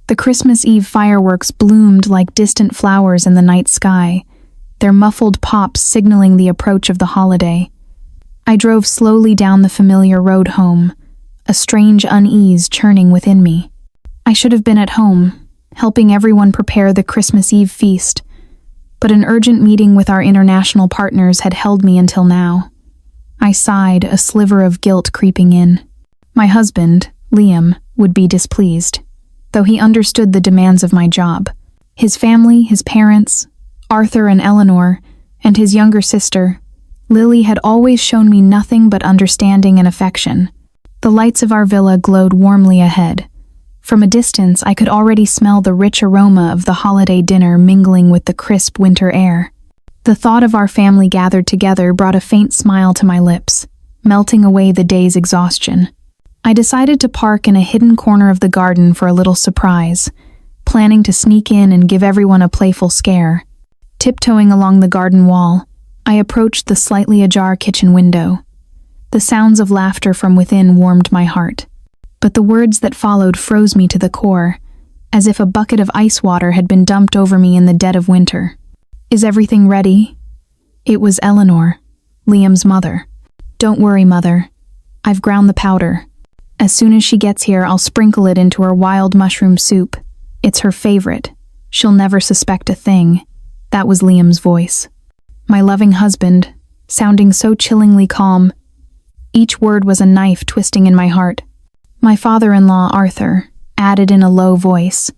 The Christmas Eve fireworks bloomed like distant flowers in the night sky, their muffled pops signaling the approach of the holiday. I drove slowly down the familiar road home, a strange unease churning within me. I should have been at home, helping everyone prepare the Christmas Eve feast, but an urgent meeting with our international partners had held me until now. I sighed, a sliver of guilt creeping in. My husband, Liam, would be displeased, though he understood the demands of my job. His family, his parents, Arthur and Eleanor, and his younger sister, Lily, had always shown me nothing but understanding and affection. The lights of our villa glowed warmly ahead. From a distance, I could already smell the rich aroma of the holiday dinner mingling with the crisp winter air. The thought of our family gathered together brought a faint smile to my lips, melting away the day's exhaustion. I decided to park in a hidden corner of the garden for a little surprise, planning to sneak in and give everyone a playful scare. Tiptoeing along the garden wall, I approached the slightly ajar kitchen window. The sounds of laughter from within warmed my heart, but the words that followed froze me to the core, as if a bucket of ice water had been dumped over me in the dead of winter. "Is everything ready?" It was Eleanor, Liam's mother. "Don't worry, Mother. I've ground the powder. As soon as she gets here, I'll sprinkle it into her wild mushroom soup. It's her favorite. She'll never suspect a thing." That was Liam's voice. My loving husband, sounding so chillingly calm. Each word was a knife twisting in my heart. My father-in-law, Arthur, added in a low voice,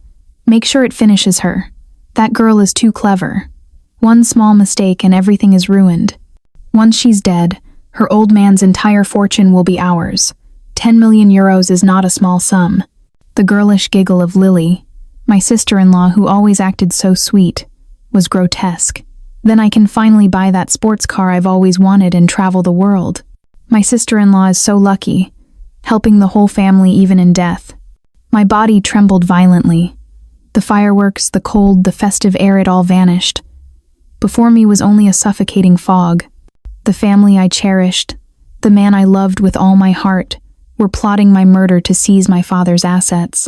"Make sure it finishes her. That girl is too clever. One small mistake and everything is ruined. Once she's dead, her old man's entire fortune will be ours. 10 million euros is not a small sum." The girlish giggle of Lily, my sister-in-law who always acted so sweet, was grotesque. "Then I can finally buy that sports car I've always wanted and travel the world. My sister-in-law is so lucky, helping the whole family even in death." My body trembled violently. The fireworks, the cold, the festive air, it all vanished. Before me was only a suffocating fog. The family I cherished, the man I loved with all my heart, were plotting my murder to seize my father's assets.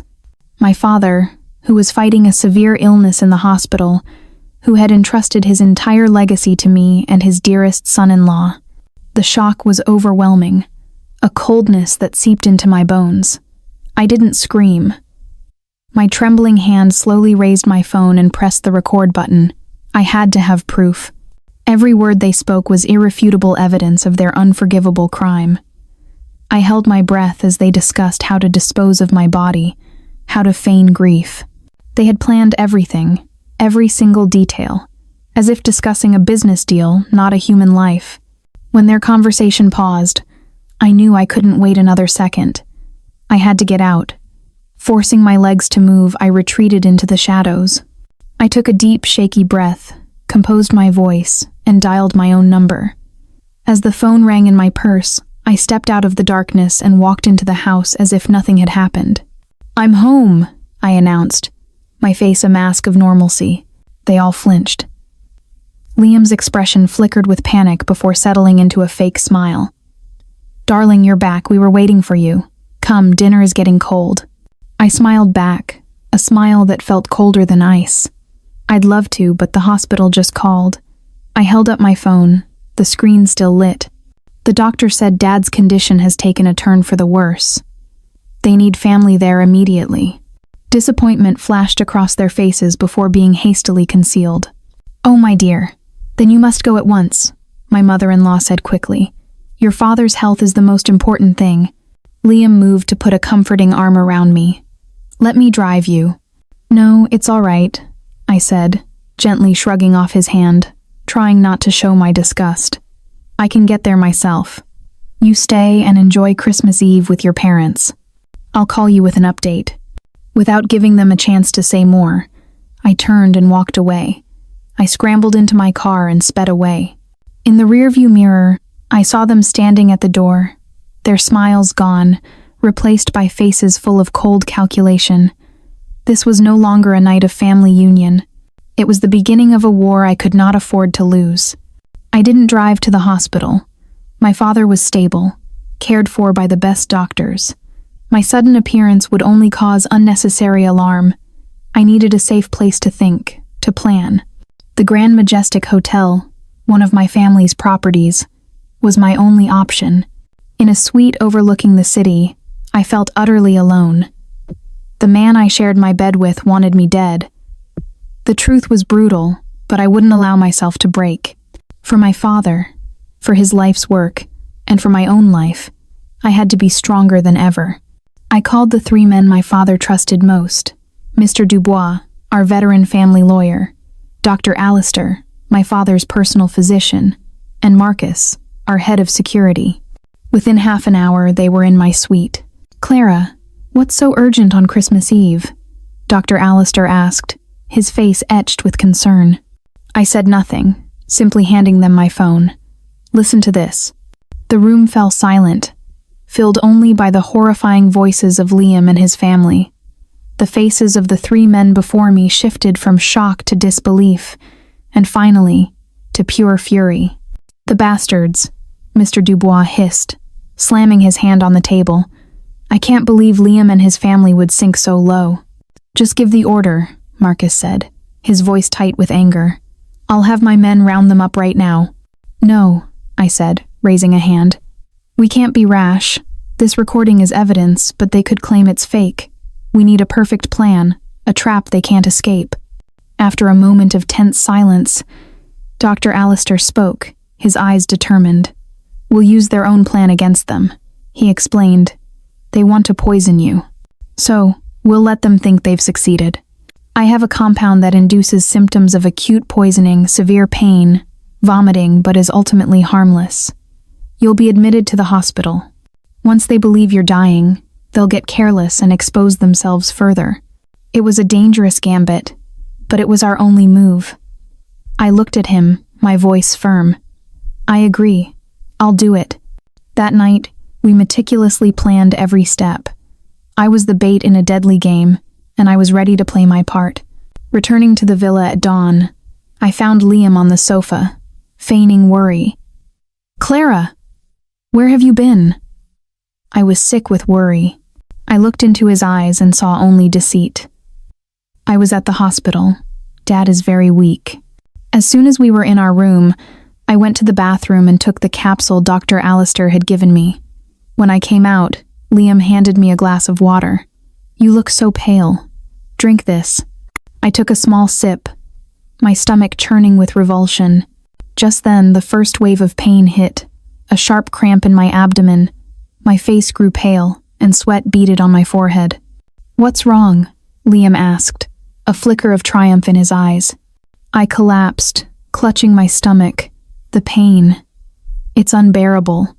My father, who was fighting a severe illness in the hospital, who had entrusted his entire legacy to me and his dearest son-in-law. The shock was overwhelming, a coldness that seeped into my bones. I didn't scream. My trembling hand slowly raised my phone and pressed the record button. I had to have proof. Every word they spoke was irrefutable evidence of their unforgivable crime. I held my breath as they discussed how to dispose of my body, how to feign grief. They had planned everything, every single detail, as if discussing a business deal, not a human life. When their conversation paused, I knew I couldn't wait another second. I had to get out. Forcing my legs to move, I retreated into the shadows. I took a deep, shaky breath, composed my voice, and dialed my own number. As the phone rang in my purse, I stepped out of the darkness and walked into the house as if nothing had happened. "I'm home," I announced, my face a mask of normalcy. They all flinched. Liam's expression flickered with panic before settling into a fake smile. "Darling, you're back. We were waiting for you. Come, dinner is getting cold." I smiled back, a smile that felt colder than ice. I'd love to, but the hospital just called. I held up my phone, the screen still lit. The doctor said Dad's condition has taken a turn for the worse. They need family there immediately. Disappointment flashed across their faces before being hastily concealed. "Oh, my dear, then you must go at once," my mother-in-law said quickly. "Your father's health is the most important thing." Liam moved to put a comforting arm around me. "Let me drive you." "No, it's all right," I said, gently shrugging off his hand, trying not to show my disgust. "I can get there myself. You stay and enjoy Christmas Eve with your parents. I'll call you with an update." Without giving them a chance to say more, I turned and walked away. I scrambled into my car and sped away. In the rearview mirror, I saw them standing at the door, their smiles gone, replaced by faces full of cold calculation. This was no longer a night of family union. It was the beginning of a war I could not afford to lose. I didn't drive to the hospital. My father was stable, cared for by the best doctors. My sudden appearance would only cause unnecessary alarm. I needed a safe place to think, to plan. The Grand Majestic Hotel, one of my family's properties, was my only option. In a suite overlooking the city, I felt utterly alone. The man I shared my bed with wanted me dead. The truth was brutal, but I wouldn't allow myself to break. For my father, for his life's work, and for my own life, I had to be stronger than ever. I called the 3 men my father trusted most: Mr. Dubois, our veteran family lawyer; Dr. Alistair, my father's personal physician; and Marcus, our head of security. Within half an hour, they were in my suite. "Clara, what's so urgent on Christmas Eve?" Dr. Alistair asked, his face etched with concern. I said nothing, simply handing them my phone. "Listen to this." The room fell silent, filled only by the horrifying voices of Liam and his family. The faces of the 3 men before me shifted from shock to disbelief, and finally, to pure fury. "The bastards," Mr. Dubois hissed, slamming his hand on the table. "I can't believe Liam and his family would sink so low." "Just give the order," Marcus said, his voice tight with anger. "I'll have my men round them up right now." "No," I said, raising a hand. "We can't be rash. This recording is evidence, but they could claim it's fake. We need a perfect plan, a trap they can't escape." After a moment of tense silence, Dr. Alistair spoke, his eyes determined. "We'll use their own plan against them," he explained. "They want to poison you. So, we'll let them think they've succeeded. I have a compound that induces symptoms of acute poisoning, severe pain, vomiting, but is ultimately harmless. You'll be admitted to the hospital. Once they believe you're dying, they'll get careless and expose themselves further." It was a dangerous gambit, but it was our only move. I looked at him, my voice firm. "I agree. I'll do it." That night, we meticulously planned every step. I was the bait in a deadly game, and I was ready to play my part. Returning to the villa at dawn, I found Liam on the sofa, feigning worry. "Clara, where have you been?" I was sick with worry. I looked into his eyes and saw only deceit. "I was at the hospital. Dad is very weak." As soon as we were in our room, I went to the bathroom and took the capsule Dr. Alistair had given me. When I came out, Liam handed me a glass of water. "You look so pale. Drink this." I took a small sip, my stomach churning with revulsion. Just then, the first wave of pain hit, a sharp cramp in my abdomen. My face grew pale, and sweat beaded on my forehead. "What's wrong?" Liam asked, a flicker of triumph in his eyes. I collapsed, clutching my stomach. The pain. It's unbearable.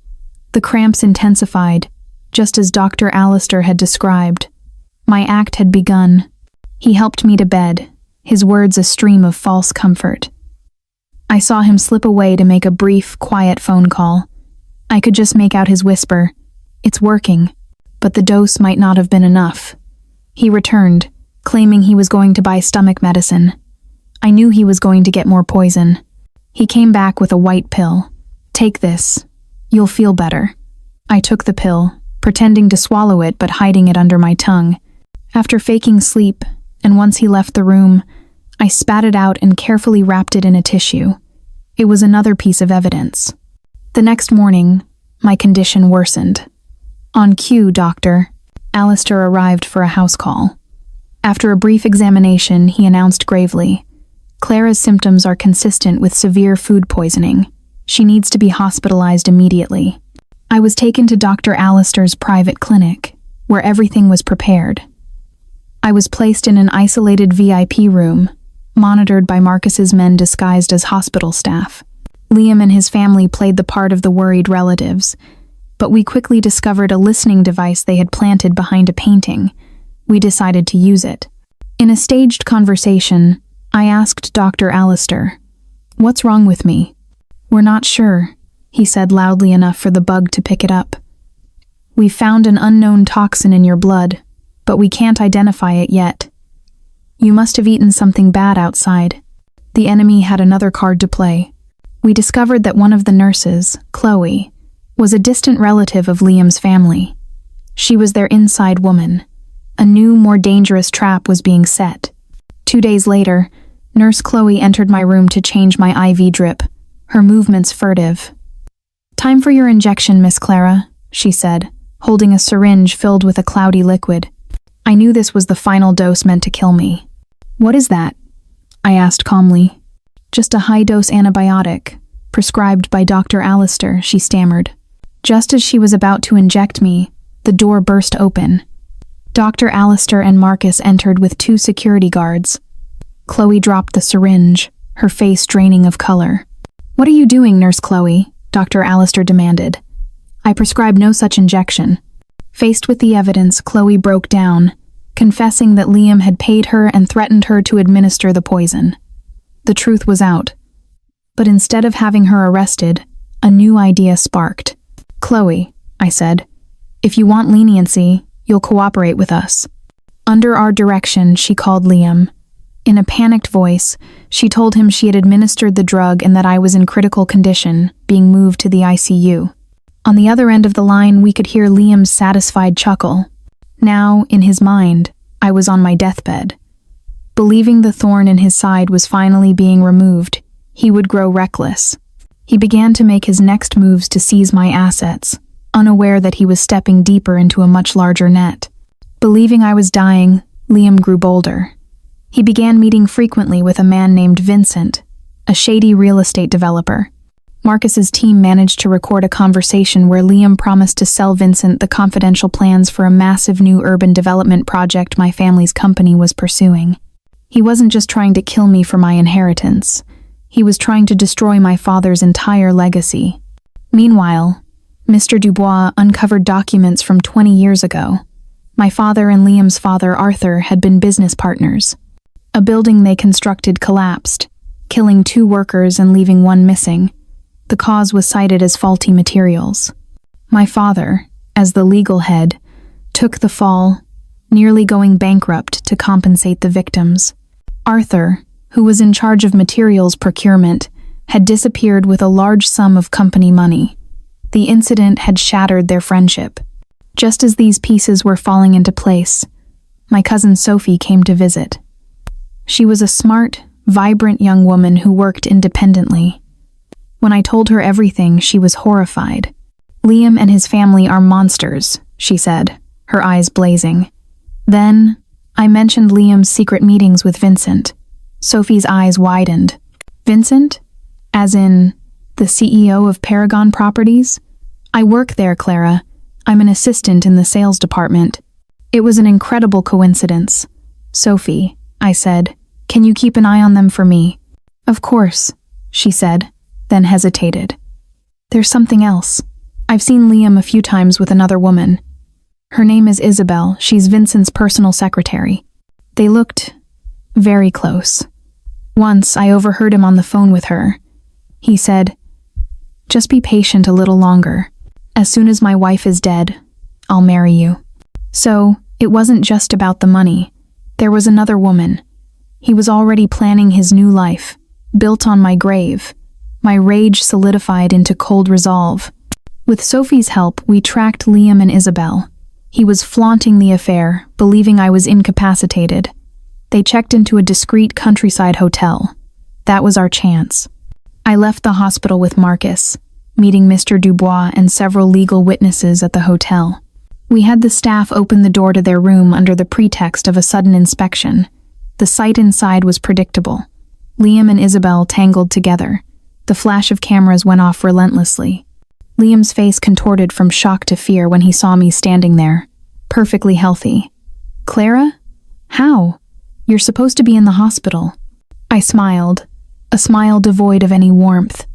The cramps intensified, just as Dr. Alistair had described. My act had begun. He helped me to bed, his words a stream of false comfort. I saw him slip away to make a brief, quiet phone call. I could just make out his whisper, "It's working," but the dose might not have been enough. He returned, claiming he was going to buy stomach medicine. I knew he was going to get more poison. He came back with a white pill. "Take this. You'll feel better." I took the pill, pretending to swallow it but hiding it under my tongue. After faking sleep, and once he left the room, I spat it out and carefully wrapped it in a tissue. It was another piece of evidence. The next morning, my condition worsened. "On cue, doctor." Alistair arrived for a house call. After a brief examination, he announced gravely, "Clara's symptoms are consistent with severe food poisoning. She needs to be hospitalized immediately." I was taken to Dr. Alistair's private clinic, where everything was prepared. I was placed in an isolated VIP room, monitored by Marcus's men disguised as hospital staff. Liam and his family played the part of the worried relatives, but we quickly discovered a listening device they had planted behind a painting. We decided to use it. In a staged conversation, I asked Dr. Alistair, "What's wrong with me?" "We're not sure," he said loudly enough for the bug to pick it up. "We found an unknown toxin in your blood, but we can't identify it yet. You must have eaten something bad outside." The enemy had another card to play. We discovered that one of the nurses, Chloe, was a distant relative of Liam's family. She was their inside woman. A new, more dangerous trap was being set. 2 days later, Nurse Chloe entered my room to change my IV drip, her movements furtive. "Time for your injection, Miss Clara," she said, holding a syringe filled with a cloudy liquid. I knew this was the final dose meant to kill me. "What is that?" I asked calmly. "Just a high-dose antibiotic, prescribed by Dr. Allister," she stammered. Just as she was about to inject me, the door burst open. Dr. Allister and Marcus entered with 2 security guards. Chloe dropped the syringe, her face draining of color. "What are you doing, Nurse Chloe?" Dr. Allister demanded. "I prescribed no such injection." Faced with the evidence, Chloe broke down, confessing that Liam had paid her and threatened her to administer the poison. The truth was out. But instead of having her arrested, a new idea sparked. "Chloe," I said, "if you want leniency, you'll cooperate with us." Under our direction, she called Liam. In a panicked voice, she told him she had administered the drug and that I was in critical condition, being moved to the ICU. On the other end of the line, we could hear Liam's satisfied chuckle. Now, in his mind, I was on my deathbed. Believing the thorn in his side was finally being removed, he would grow reckless. He began to make his next moves to seize my assets, unaware that he was stepping deeper into a much larger net. Believing I was dying, Liam grew bolder. He began meeting frequently with a man named Vincent, a shady real estate developer. Marcus's team managed to record a conversation where Liam promised to sell Vincent the confidential plans for a massive new urban development project my family's company was pursuing. He wasn't just trying to kill me for my inheritance. He was trying to destroy my father's entire legacy. Meanwhile, Mr. Dubois uncovered documents from 20 years ago. My father and Liam's father, Arthur, had been business partners. A building they constructed collapsed, killing 2 workers and leaving 1 missing. The cause was cited as faulty materials. My father, as the legal head, took the fall, nearly going bankrupt to compensate the victims. Arthur, who was in charge of materials procurement, had disappeared with a large sum of company money. The incident had shattered their friendship. Just as these pieces were falling into place, my cousin Sophie came to visit. She was a smart, vibrant young woman who worked independently. When I told her everything, she was horrified. "Liam and his family are monsters," she said, her eyes blazing. Then, I mentioned Liam's secret meetings with Vincent. Sophie's eyes widened. "Vincent? As in, the CEO of Paragon Properties? I work there, Clara. I'm an assistant in the sales department." "It was an incredible coincidence. Sophie," I said, "can you keep an eye on them for me?" "Of course," she said, then hesitated. "There's something else. I've seen Liam a few times with another woman. Her name is Isabel. She's Vincent's personal secretary. They looked very close. Once, I overheard him on the phone with her. He said, 'Just be patient a little longer. As soon as my wife is dead, I'll marry you.' So, it wasn't just about the money. There was another woman. He was already planning his new life, built on my grave. My rage solidified into cold resolve. With Sophie's help, we tracked Liam and Isabel. He was flaunting the affair, believing I was incapacitated. They checked into a discreet countryside hotel. That was our chance. I left the hospital with Marcus, meeting Mr. Dubois and several legal witnesses at the hotel. We had the staff open the door to their room under the pretext of a sudden inspection. The sight inside was predictable. Liam and Isabel tangled together. The flash of cameras went off relentlessly. Liam's face contorted from shock to fear when he saw me standing there, perfectly healthy. "Clara? How? You're supposed to be in the hospital." I smiled, a smile devoid of any warmth.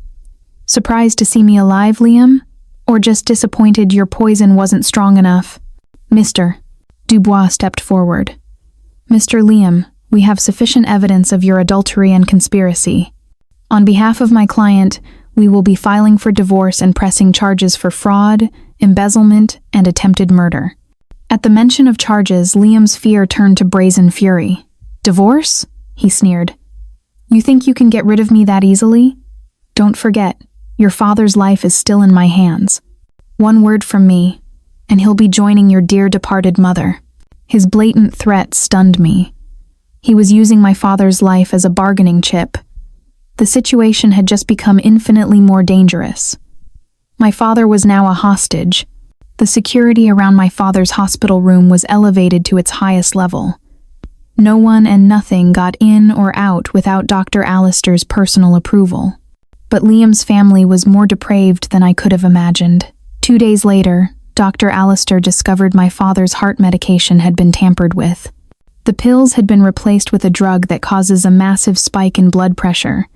"Surprised to see me alive, Liam? Or just disappointed your poison wasn't strong enough?" "Mr." Dubois stepped forward. "Mr. Liam, we have sufficient evidence of your adultery and conspiracy. On behalf of my client, we will be filing for divorce and pressing charges for fraud, embezzlement, and attempted murder." At the mention of charges, Liam's fear turned to brazen fury. "Divorce?" he sneered. "You think you can get rid of me that easily? Don't forget, your father's life is still in my hands. One word from me, and he'll be joining your dear departed mother." His blatant threat stunned me. He was using my father's life as a bargaining chip. The situation had just become infinitely more dangerous. My father was now a hostage. The security around my father's hospital room was elevated to its highest level. No one and nothing got in or out without Dr. Alistair's personal approval. But Liam's family was more depraved than I could have imagined. 2 days later, Dr. Alistair discovered my father's heart medication had been tampered with. The pills had been replaced with a drug that causes a massive spike in blood pressure,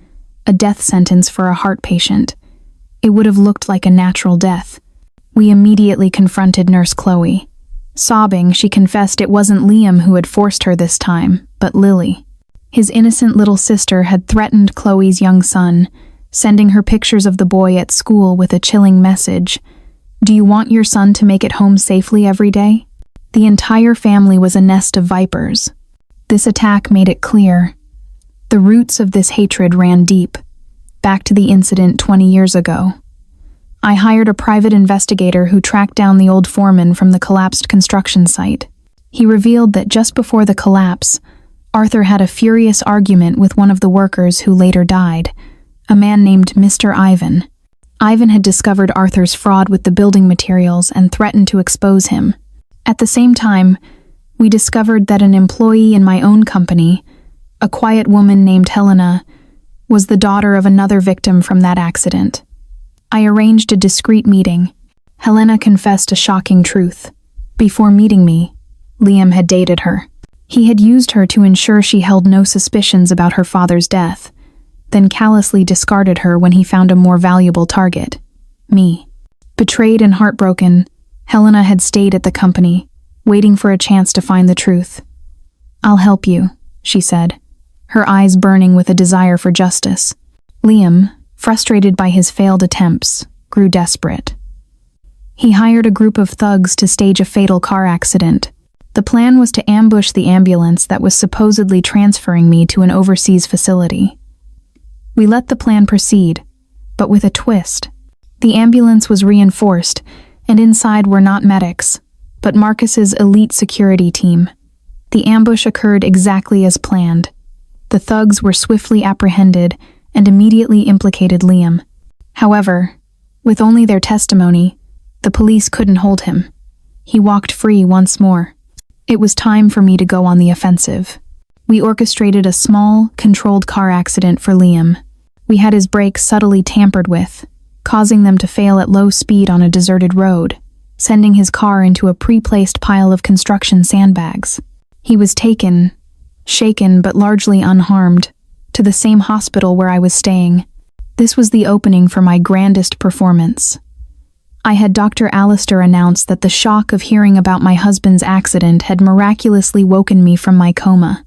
a death sentence for a heart patient. It would have looked like a natural death. We immediately confronted Nurse Chloe. Sobbing, she confessed it wasn't Liam who had forced her this time, but Lily. His innocent little sister had threatened Chloe's young son, sending her pictures of the boy at school with a chilling message. "Do you want your son to make it home safely every day?" The entire family was a nest of vipers. This attack made it clear. The roots of this hatred ran deep, back to the incident 20 years ago. I hired a private investigator who tracked down the old foreman from the collapsed construction site. He revealed that just before the collapse, Arthur had a furious argument with one of the workers who later died, a man named Mr. Ivan. Ivan had discovered Arthur's fraud with the building materials and threatened to expose him. At the same time, we discovered that an employee in my own company, a quiet woman named Helena, was the daughter of another victim from that accident. I arranged a discreet meeting. Helena confessed a shocking truth. Before meeting me, Liam had dated her. He had used her to ensure she held no suspicions about her father's death, then callously discarded her when he found a more valuable target, me. Betrayed and heartbroken, Helena had stayed at the company, waiting for a chance to find the truth. "I'll help you," she said, her eyes burning with a desire for justice. Liam, frustrated by his failed attempts, grew desperate. He hired a group of thugs to stage a fatal car accident. The plan was to ambush the ambulance that was supposedly transferring me to an overseas facility. We let the plan proceed, but with a twist. The ambulance was reinforced, and inside were not medics, but Marcus's elite security team. The ambush occurred exactly as planned. The thugs were swiftly apprehended and immediately implicated Liam. However, with only their testimony, the police couldn't hold him. He walked free once more. It was time for me to go on the offensive. We orchestrated a small, controlled car accident for Liam. We had his brakes subtly tampered with, causing them to fail at low speed on a deserted road, sending his car into a pre-placed pile of construction sandbags. He was taken, shaken but largely unharmed, to the same hospital where I was staying. This was the opening for my grandest performance. I had Dr. Alistair announce that the shock of hearing about my husband's accident had miraculously woken me from my coma.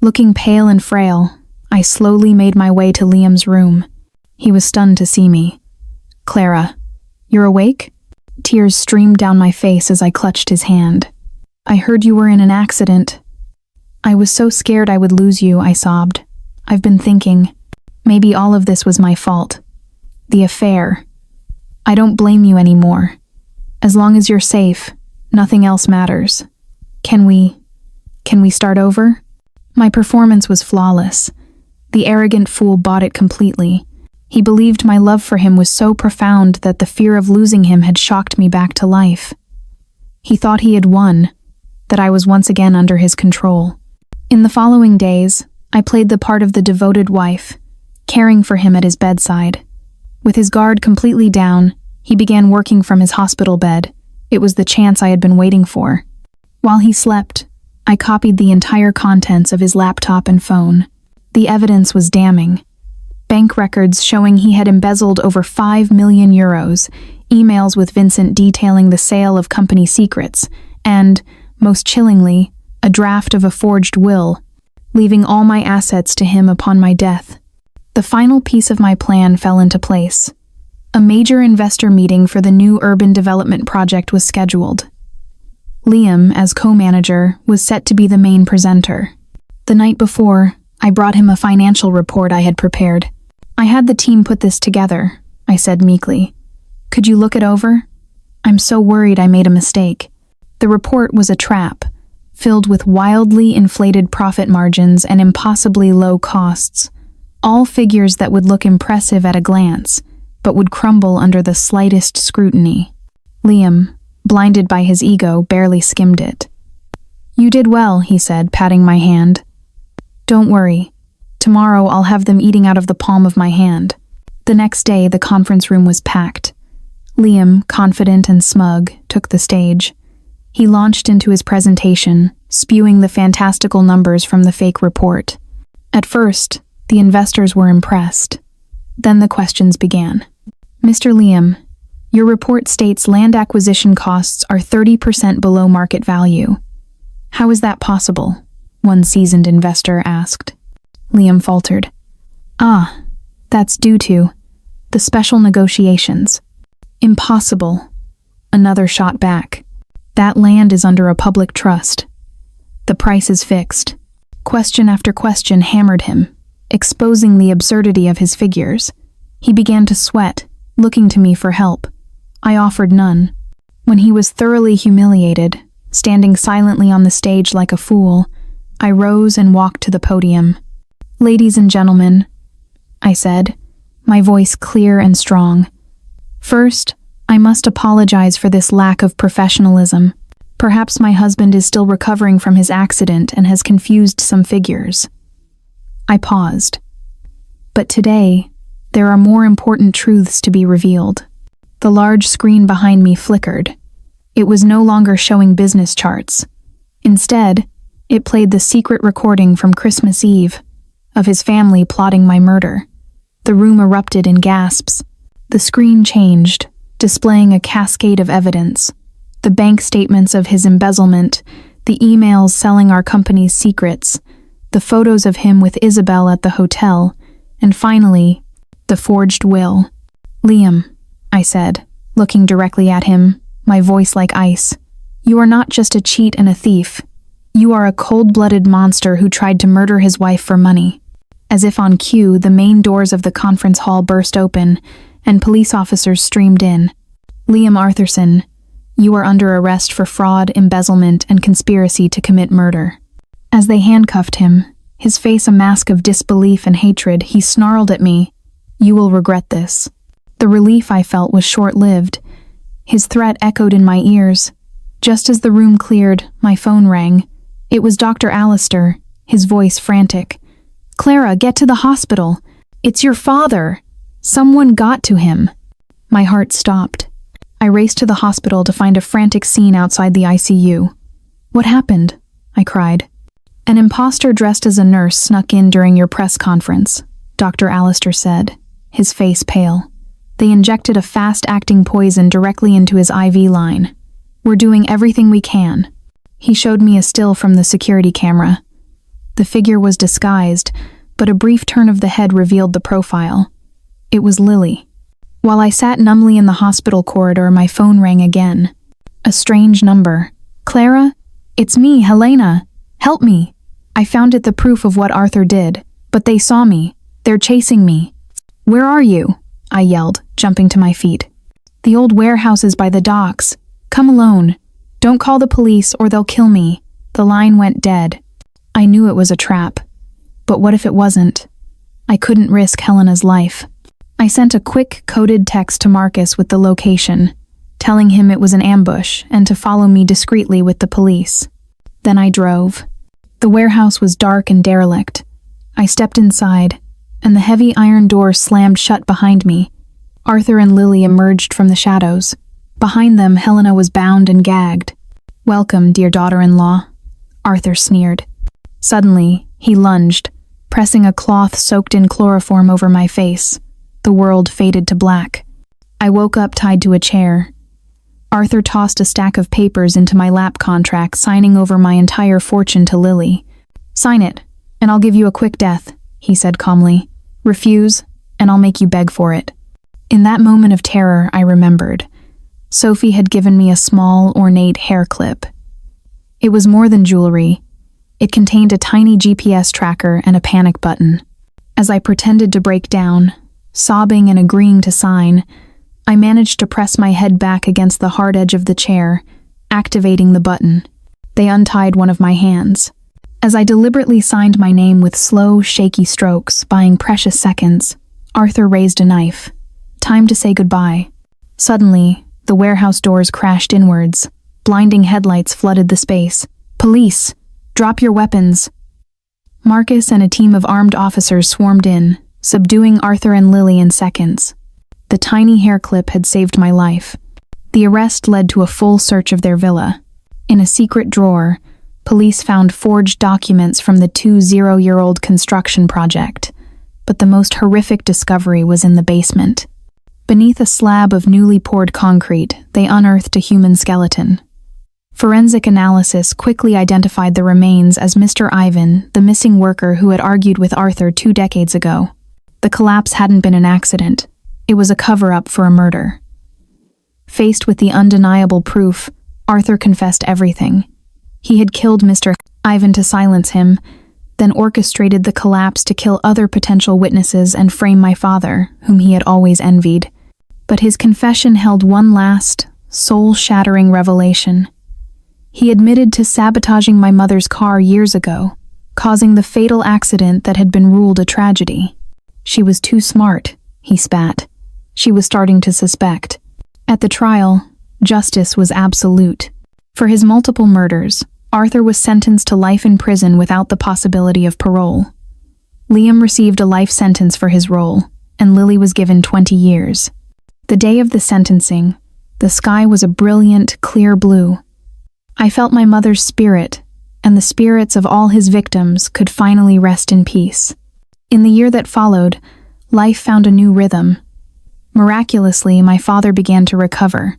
Looking pale and frail, I slowly made my way to Liam's room. He was stunned to see me. "Clara, you're awake?" Tears streamed down my face as I clutched his hand. "I heard you were in an accident." "I was so scared I would lose you," I sobbed. "I've been thinking, maybe all of this was my fault. The affair. I don't blame you anymore. As long as you're safe, nothing else matters. Can we start over?" My performance was flawless. The arrogant fool bought it completely. He believed my love for him was so profound that the fear of losing him had shocked me back to life. He thought he had won, that I was once again under his control. In the following days, I played the part of the devoted wife, caring for him at his bedside. With his guard completely down, he began working from his hospital bed. It was the chance I had been waiting for. While he slept, I copied the entire contents of his laptop and phone. The evidence was damning. Bank records showing he had embezzled over 5 million euros, emails with Vincent detailing the sale of company secrets, and, most chillingly, a draft of a forged will, leaving all my assets to him upon my death. The final piece of my plan fell into place. A major investor meeting for the new urban development project was scheduled. Liam, as co-manager, was set to be the main presenter. The night before, I brought him a financial report I had prepared. "I had the team put this together," I said meekly. "Could you look it over? I'm so worried I made a mistake." The report was a trap, filled with wildly inflated profit margins and impossibly low costs, all figures that would look impressive at a glance, but would crumble under the slightest scrutiny. Liam, blinded by his ego, barely skimmed it. "You did well," he said, patting my hand. "Don't worry. Tomorrow I'll have them eating out of the palm of my hand." The next day, the conference room was packed. Liam, confident and smug, took the stage. He launched into his presentation, spewing the fantastical numbers from the fake report. At first, the investors were impressed. Then the questions began. "Mr. Liam, your report states land acquisition costs are 30% below market value. How is that possible?" one seasoned investor asked. Liam faltered. That's due to the special negotiations." "Impossible," another shot back. "That land is under a public trust. The price is fixed." Question after question hammered him, exposing the absurdity of his figures. He began to sweat, looking to me for help. I offered none. When he was thoroughly humiliated, standing silently on the stage like a fool, I rose and walked to the podium. "Ladies and gentlemen," I said, my voice clear and strong. "First, I must apologize for this lack of professionalism. Perhaps my husband is still recovering from his accident and has confused some figures." I paused. But today, there are more important truths to be revealed. The large screen behind me flickered. It was no longer showing business charts. Instead, it played the secret recording from Christmas Eve of his family plotting my murder. The room erupted in gasps. The screen changed, displaying a cascade of evidence. The bank statements of his embezzlement, the emails selling our company's secrets, the photos of him with Isabel at the hotel, and finally, the forged will. "Liam," I said, looking directly at him, my voice like ice, "you are not just a cheat and a thief. You are a cold-blooded monster who tried to murder his wife for money." As if on cue, the main doors of the conference hall burst open, and police officers streamed in. "Liam Arthurson, you are under arrest for fraud, embezzlement, and conspiracy to commit murder." As they handcuffed him, his face a mask of disbelief and hatred, he snarled at me, "You will regret this." The relief I felt was short-lived. His threat echoed in my ears. Just as the room cleared, my phone rang. It was Dr. Allister, his voice frantic. "Clara, get to the hospital. It's your father. Someone got to him." My heart stopped. I raced to the hospital to find a frantic scene outside the ICU. "What happened?" I cried. "An imposter dressed as a nurse snuck in during your press conference," Dr. Allister said, his face pale. "They injected a fast-acting poison directly into his IV line. We're doing everything we can." He showed me a still from the security camera. The figure was disguised, but a brief turn of the head revealed the profile. It was Lily. While I sat numbly in the hospital corridor, my phone rang again. A strange number. "Clara? It's me, Helena. Help me. I founded the proof of what Arthur did, but they saw me. They're chasing me." "Where are you?" I yelled, jumping to my feet. "The old warehouse is by the docks. Come alone. Don't call the police or they'll kill me." The line went dead. I knew it was a trap. But what if it wasn't? I couldn't risk Helena's life. I sent a quick, coded text to Marcus with the location, telling him it was an ambush and to follow me discreetly with the police. Then I drove. The warehouse was dark and derelict. I stepped inside, and the heavy iron door slammed shut behind me. Arthur and Lily emerged from the shadows. Behind them, Helena was bound and gagged. "Welcome, dear daughter-in-law," Arthur sneered. Suddenly, he lunged, pressing a cloth soaked in chloroform over my face. The world faded to black. I woke up tied to a chair. Arthur tossed a stack of papers into my lap contract, signing over my entire fortune to Lily. "Sign it, and I'll give you a quick death," he said calmly. "Refuse, and I'll make you beg for it." In that moment of terror, I remembered. Sophie had given me a small, ornate hair clip. It was more than jewelry. It contained a tiny GPS tracker and a panic button. As I pretended to break down, sobbing and agreeing to sign, I managed to press my head back against the hard edge of the chair, activating the button. They untied one of my hands. As I deliberately signed my name with slow, shaky strokes, buying precious seconds, Arthur raised a knife. Time to say goodbye. Suddenly, the warehouse doors crashed inwards. Blinding headlights flooded the space. "Police! Drop your weapons!" Marcus and a team of armed officers swarmed in, subduing Arthur and Lily in seconds. The tiny hair clip had saved my life. The arrest led to a full search of their villa. In a secret drawer, police found forged documents from the 20-year-old construction project. But the most horrific discovery was in the basement. Beneath a slab of newly poured concrete, they unearthed a human skeleton. Forensic analysis quickly identified the remains as Mr. Ivan, the missing worker who had argued with Arthur 2 decades ago. The collapse hadn't been an accident. It was a cover-up for a murder. Faced with the undeniable proof, Arthur confessed everything. He had killed Mr. Ivan to silence him, then orchestrated the collapse to kill other potential witnesses and frame my father, whom he had always envied. But his confession held one last, soul-shattering revelation. He admitted to sabotaging my mother's car years ago, causing the fatal accident that had been ruled a tragedy. She was too smart, he spat. She was starting to suspect. At the trial, justice was absolute. For his multiple murders, Arthur was sentenced to life in prison without the possibility of parole. Liam received a life sentence for his role, and Lily was given 20 years. The day of the sentencing, the sky was a brilliant, clear blue. I felt my mother's spirit, and the spirits of all his victims could finally rest in peace. In the year that followed, life found a new rhythm. Miraculously, my father began to recover.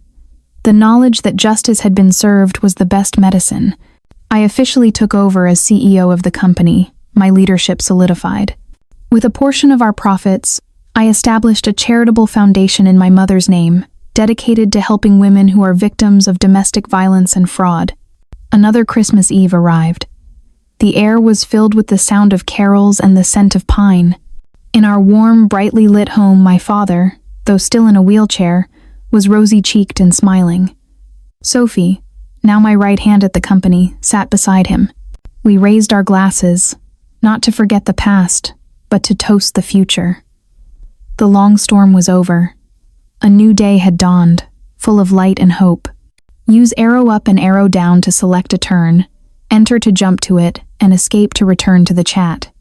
The knowledge that justice had been served was the best medicine. I officially took over as CEO of the company, my leadership solidified. With a portion of our profits, I established a charitable foundation in my mother's name, dedicated to helping women who are victims of domestic violence and fraud. Another Christmas Eve arrived. The air was filled with the sound of carols and the scent of pine. In our warm, brightly lit home, my father, though still in a wheelchair, was rosy-cheeked and smiling. Sophie, now my right hand at the company, sat beside him. We raised our glasses, not to forget the past, but to toast the future. The long storm was over. A new day had dawned, full of light and hope. Use arrow up and arrow down to select a turn, enter to jump to it, and escape to return to the chat.